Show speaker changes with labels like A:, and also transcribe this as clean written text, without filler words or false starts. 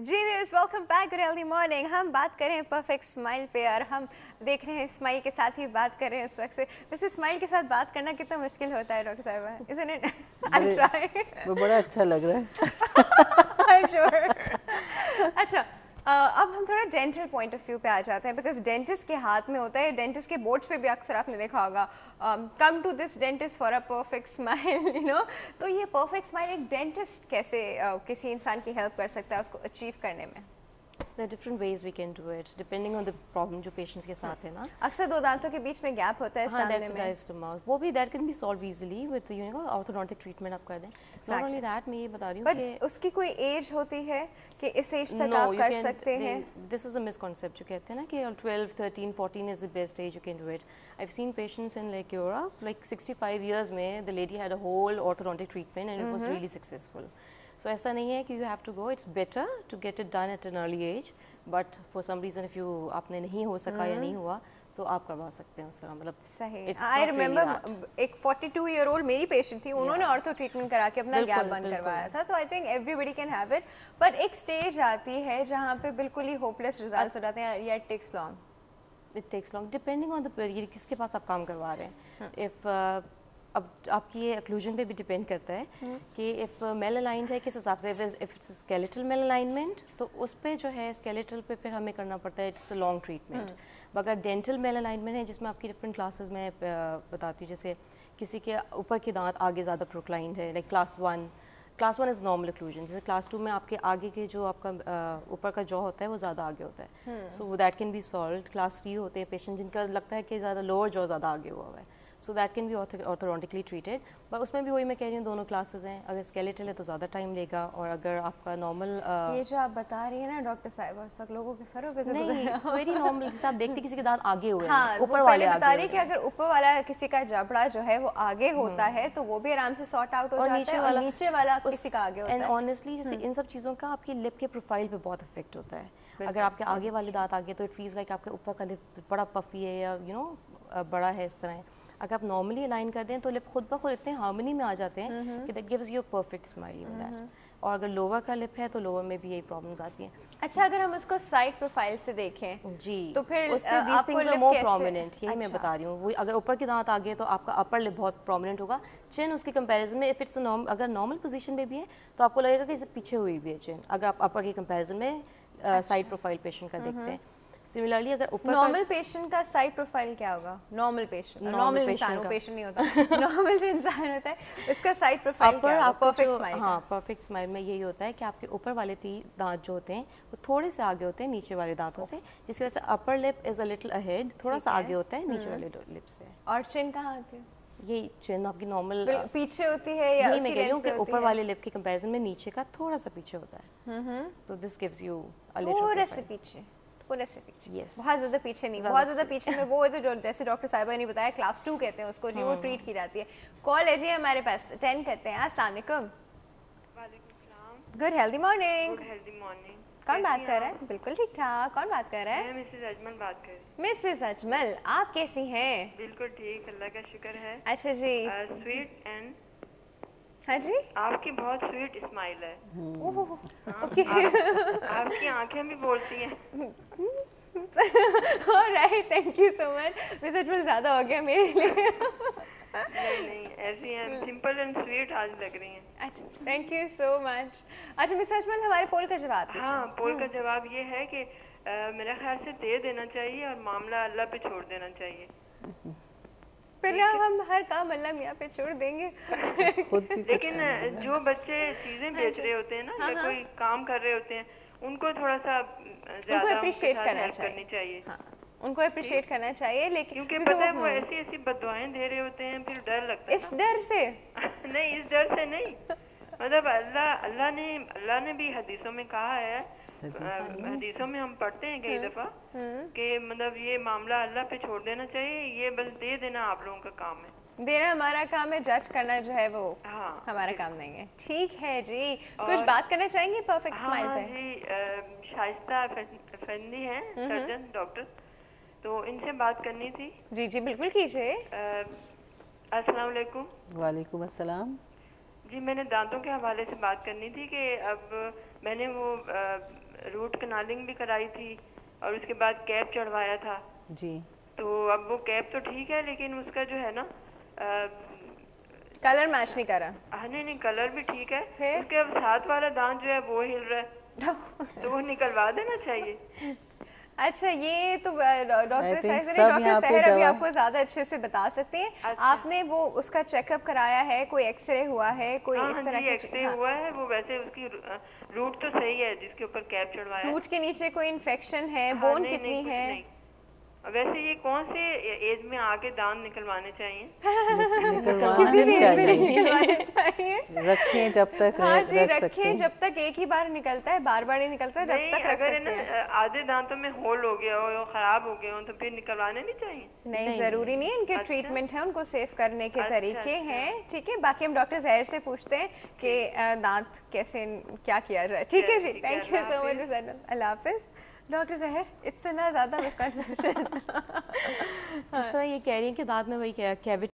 A: जी viewers, welcome back good healthy morning. हम बात कर रहे हैं परफेक्ट स्माइल पे और हम देख रहे हैं स्माइल के साथ ही बात कर रहे हैं इस वक्त से। वैसे स्माइल के साथ बात करना कितना मुश्किल होता है डॉक्टर साहिबा, इजंट इट? I try.
B: वो बड़ा अच्छा लग रहा है।
A: I am sure. अच्छा, अब हम थोड़ा डेंटल पॉइंट ऑफ व्यू पे आ जाते हैं, बिकॉज डेंटिस्ट के हाथ में होता है, डेंटिस्ट के बोर्ड्स पे भी अक्सर आपने देखा होगा, come to this dentist for a perfect smile, you know. तो ये परफेक्ट स्माइल एक डेंटिस्ट कैसे किसी इंसान की हेल्प कर सकता है उसको अचीव करने में?
B: There are different ways we can do it depending on the problem जो patients के साथ है ना।
A: अक्सर दो दांतों के बीच में गैप होता है
B: हाँ,
A: सामने
B: that's
A: में।
B: diastema mouth। वो भी that can be solved easily with you know orthodontic treatment आप कर दें। Not only that, मैं ये बता रही हूँ कि
A: उसकी कोई एज होती है कि इस एज तक
B: no,
A: आप
B: you
A: कर
B: can,
A: सकते हैं?
B: this is a misconcept जो कहते हैं ना कि 12, 13, 14 is the best age you can do it। I've seen patients in like Europe, like 65 years में the lady had a whole orthodontic treatment and it was really successful। So ऐसा नहीं है कि you have to go, it's better to get it done at an early age, but for some reason if you आपने नहीं हो सका या नहीं हुआ तो आप करवा सकते हैं उस तरह, मतलब
A: सही। आई रिमेम्बर एक 42 ईयर ओल्ड मेरी पेशेंट थी, उन्होंने ऑर्थो ट्रीटमेंट करा के अपना गैप बंद करवाया था। तो I think everybody can have it, but एक स्टेज आती है जहाँ पे बिल्कुल ही होपलेस रिजल्ट्स हो जाते हैं या it takes long.
B: It takes long depending on the period, किसके पास आप काम करवा रहे हैं। इफ़ अब आपकी ये एक्लूजन पे भी डिपेंड करता है कि इफ़ मेल अलाइंड है किस हिसाब से। If it's skeletal malalignment तो उस पे जो है स्केलेटल पे फिर हमें करना पड़ता है, इट्स अ लॉन्ग ट्रीटमेंट। अगर डेंटल मेल अलाइनमेंट है जिसमें आपकी डिफरेंट क्लासेस में बताती हूँ, जैसे किसी के ऊपर के दांत आगे ज़्यादा प्रोक्लाइंड है, like class one is normal occlusion. जैसे क्लास 2 में आपके आगे के जो आपका ऊपर का जॉ होता है वो ज़्यादा आगे होता है, so that can B solve. Class 3 होते हैं पेशेंट जिनका लगता है कि ज़्यादा लोअर जॉ ज़्यादा आगे हुआ है, so that can be orthodontically treated. पर उसमें भी वही मैं कह रही हूँ, दोनों क्लासेस हैं। अगर स्केलेटल है तो ज़्यादा टाइम लेगा, और अगर आपका नॉर्मल
A: ये जो आप बता रही है ना डॉक्टर साहिबा, सब लोगों के सरों पे से
B: नहीं, इट्स वेरी नॉर्मल। जैसे आप देखते किसी के दांत आगे हुए हैं,
A: हाँ,
B: ऊपर
A: वाले बता रही
B: आगे
A: कि अगर ऊपर वाला किसी का जबड़ा जो है वो आगे होता है तो वो भी आराम से सॉर्ट आउट हो जाता है, और नीचे वाला किसी का आगे होता है।
B: एंड ऑनेस्टली जैसे इन सब चीज़ों का आपकी लिप के प्रोफाइल पे बहुत इफेक्ट होता है। अगर आपके आगे वाले दांत आगे तो इट फील्स लाइक आपके ऊपर का लिप बड़ा पफी है या यू नो बड़ा है, इस तरह है। अगर आप नॉर्मली अलाइन कर दें तो लिप खुद ब खुद इतने हार्मनी में आ जाते हैं कि that gives you a perfect smile even that. और अगर लोअर का लिप है तो लोअर में भी यही प्रॉब्लम्स आती हैं।
A: अच्छा, अगर हम उसको साइड प्रोफाइल से देखें
B: जी,
A: तो फिर
B: उससे these
A: आपको
B: things are
A: लिप
B: more
A: कैसे?
B: prominent, यही मैं बता रही हूँ। वो अगर ऊपर के दांत आगे तो आपका अपर लिप बहुत प्रोमिनेंट होगा। चिन उसके कंपैरिजन में इफ इट्स अगर नॉर्मल पोजीशन में भी है तो आपको लगेगा कि इसे पीछे हुई भी है चिन, अगर आप अपर के कंपैरिजन में साइड प्रोफाइल पेशेंट का देखते हैं। सिमिलरली अगर ऊपर
A: नॉर्मल पेशेंट का साइड प्रोफाइल क्या होगा? नॉर्मल पेशेंट, नॉर्मल इंसान, वो पेशेंट नहीं होता, नॉर्मल जो इंसान होता है उसका साइड प्रोफाइल क्या होगा? Perfect smile.
B: हाँ, परफेक्ट स्माइल में यही होता है कि आपके ऊपर वाले 3 दांत जो होते हैं वो थोड़े से आगे होते हैं नीचे वाले दांतों से, जिसकी वजह से upper lip is a little ahead, थोड़ा सा आगे होता है नीचे वाले लिप से।
A: और चिन कहाँ होती है?
B: यही चिन आपकी नॉर्मल
A: पीछे होती है या
B: यही
A: उसी
B: मैं कह रही हूँ
A: लेंथ पे
B: कि
A: होती
B: ऊपर
A: है?
B: वाले लिप के कंपैरिजन में नीचे का थोड़ा सा पीछे होता है, तो this gives you a little
A: थोड़ा से पीछे, थोड़ा से पीछे।
B: Yes.
A: बहुत ज्यादा पीछे नहीं, बहुत ज्यादा पीछे में वो है तो जो जैसे डॉक्टर साहिबा ने बताया क्लास 2 कहते हैं उसको जी, वो ट्रीट की जाती है। कॉल है जी हमारे पास, अटेंड करते हैं। अस्सलाम वालेकुम। Good healthy morning.
C: Good healthy morning.
A: कौन बात कर रहा है? बिल्कुल ठीक ठाक। कौन बात कर रहा है?
C: मैं मिसेस अजमल बात कर रही हूँ।
A: मिसेस अजमल, आप कैसी हैं?
C: बिल्कुल ठीक, अल्लाह का शुक्र है।
A: अच्छा जी।
C: स्वीट एंड
A: हाँ जी,
C: आपकी बहुत स्वीट स्माइल है।
A: ओके।
C: आपकी आंखें भी बोलती हैं।
A: Alright, thank you so much. Mrs Ajmal ज्यादा हो गया मेरे लिए।
C: नहीं, ऐसी हैं, सिंपल एंड स्वीट आज लग रही हैं।
A: अच्छा, थैंक यू सो मच। अच्छा मिसेस अजमल, हमारे पोल का जवाब दीजिए।
C: हाँ, पोल का जवाब ये है कि मेरे ख्याल से दे देना चाहिए और मामला अल्लाह पे छोड़ देना चाहिए।
A: फिर ना हम हर काम अल्लाह मियाँ पे छोड़ देंगे।
C: लेकिन जो बच्चे चीजें बेच रहे होते हैं ना या कोई काम कर रहे होते हैं, उनको थोड़ा सा ज्यादा
A: अप्रिशिएट करना
C: करनी चाहिए।
A: हाँ, उनको अप्रिशिएट करना चाहिए, लेकिन
C: क्योंकि पता है वो ऐसी ऐसी बददुआएं दे रहे होते हैं, फिर डर लगता है।
A: इस डर से
C: नहीं, इस डर से नहीं, मतलब अल्लाह ने भी हदीसों में कहा है, हदीसों में हम पढ़ते हैं कई दफा कि मतलब ये मामला अल्लाह पे छोड़ देना चाहिए, ये बस दे देना आप लोगों का काम है।
A: देना हमारा काम है, जज करना जो है वो हमारा काम नहीं है। ठीक है जी, कुछ बात करना चाहेंगे परफेक्ट स्माइल पे?
C: जी, शाइस्ता फंदी हैं सर्जन डॉक्टर, तो इनसे बात करनी थी।
A: जी जी बिल्कुल कीजिए।
C: अस्सलाम वालेकुम।
D: वालेकुम अस्सलाम।
C: जी मैंने दांतों के हवाले से बात करनी थी कि अब मैंने वो रूट कनालिंग भी कराई थी और उसके बाद कैप चढ़वाया था
D: जी।
C: तो अब वो कैप तो ठीक है लेकिन उसका जो है ना
A: कलर मैच नहीं कर रहा।
C: हाँ नहीं कलर भी ठीक है
A: फिर?
C: उसके अब साथ वाला दांत जो है वो हिल रहा है तो वो निकलवा देना चाहिए।
A: अच्छा ये तो डॉक्टर
D: think
A: सहर
D: सब
A: डॉक्टर
D: यहाँ पे
A: सहर अभी
D: जवाब-
A: आपको ज़्यादा अच्छे से बता सकते हैं।
C: अच्छा।
A: आपने वो उसका चेकअप कराया है, कोई एक्सरे हुआ है, कोई
C: हाँ
A: इस तरह
C: जी
A: की
C: एक्सरे हुआ है वो वैसे उसकी रूट तो सही है जिसके ऊपर कैप चढ़वाया है।
A: रूट के नीचे कोई इन्फेक्शन है,
C: हाँ,
A: बोन
C: नहीं,
A: कितनी
C: नहीं, कुछ
A: है?
C: नहीं। वैसे ये कौन से एज में आके दांत निकलवाने चाहिए?
A: किसी भी एज में नहीं निकलवाने चाहिए।
D: रखें जब तक
A: हाँ जी
D: रख सकते
A: रखें
D: हैं।
A: जब तक एक ही बार निकलता है, बार बार नहीं निकलता है,
C: नहीं
A: तब तक रख
C: अगर है
A: सकते हैं।
C: ना आधे दांतों में होल हो गया हो या खराब हो गए हो तो फिर निकलवाने नहीं चाहिए।
A: नहीं जरूरी नहीं है, इनके
C: अच्छा।
A: ट्रीटमेंट है, उनको सेव करने के
C: अच्छा,
A: तरीके
C: अच्छा।
A: हैं। ठीक है, बाकी हम डॉक्टर जहर से पूछते हैं कि दांत कैसे क्या किया जाए। ठीक है जी,
C: ठीक है,
A: thank you
C: Allah
A: so much, Allah Hafiz. Doctor जहर इतना ज़्यादा मिसकंसेप्शन
B: जिस तरह ये कह रही हैं कि दांत में वही कैविटी